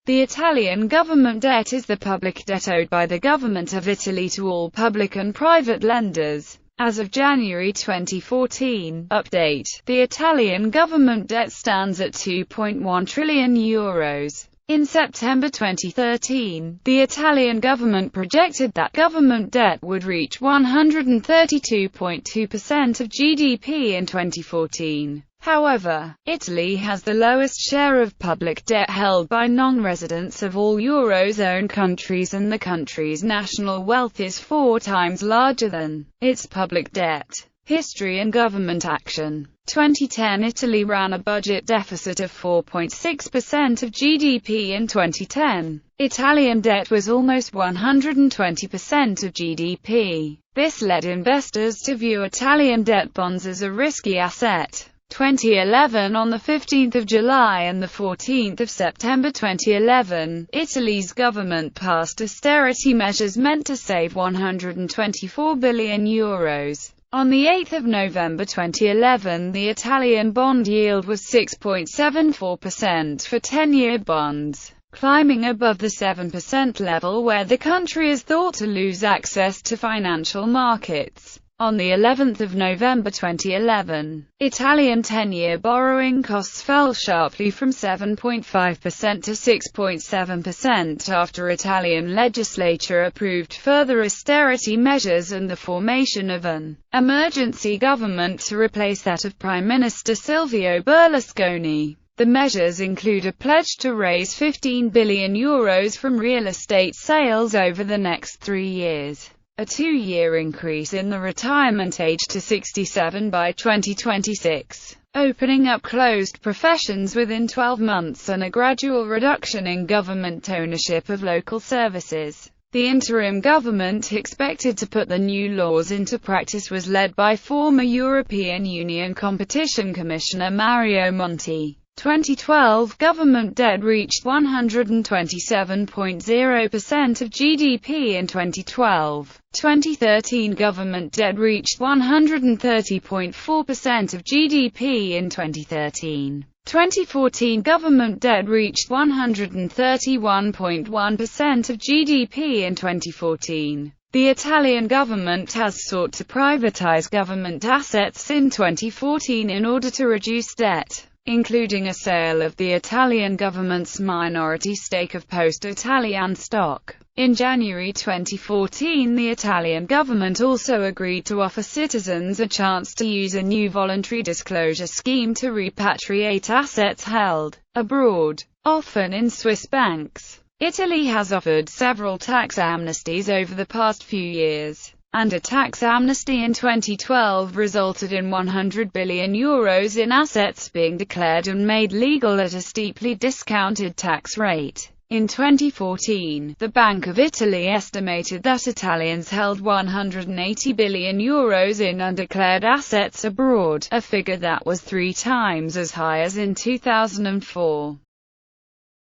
The Italian government debt is the public debt owed by the government of Italy to all public and private lenders. As of January 2014, update, the Italian government debt stands at €2.1 trillion. In September 2013, the Italian government projected that government debt would reach 132.2% of GDP in 2014. However, Italy has the lowest share of public debt held by non-residents of all Eurozone countries, and the country's national wealth is 4 times larger than its public debt. History and government action. 2010 Italy ran a budget deficit of 4.6% of GDP in 2010. Italian debt was almost 120% of GDP. This led investors to view Italian debt bonds as a risky asset. 2011 On 15 July and 14 September 2011, Italy's government passed austerity measures meant to save €124 billion. On 8 November 2011, the Italian bond yield was 6.74% for 10-year bonds, climbing above the 7% level where the country is thought to lose access to financial markets. On the 11th of November 2011, Italian 10-year borrowing costs fell sharply from 7.5% to 6.7% after Italian legislature approved further austerity measures and the formation of an emergency government to replace that of Prime Minister Silvio Berlusconi. The measures include a pledge to raise €15 billion from real estate sales over the next 3 years. A 2-year increase in the retirement age to 67 by 2026, opening up closed professions within 12 months, and a gradual reduction in government ownership of local services. The interim government expected to put the new laws into practice was led by former European Union Competition Commissioner Mario Monti. 2012 government debt reached 127.0% of GDP in 2012. 2013 government debt reached 130.4% of GDP in 2013. 2014 government debt reached 131.1% of GDP in 2014. The Italian government has sought to privatize government assets in 2014 in order to reduce debt, including a sale of the Italian government's minority stake of Poste Italiane stock. In January 2014, the Italian government also agreed to offer citizens a chance to use a new voluntary disclosure scheme to repatriate assets held abroad, often in Swiss banks. Italy has offered several tax amnesties over the past few years, and a tax amnesty in 2012 resulted in €100 billion in assets being declared and made legal at a steeply discounted tax rate. In 2014, the Bank of Italy estimated that Italians held €180 billion in undeclared assets abroad, a figure that was 3 times as high as in 2004.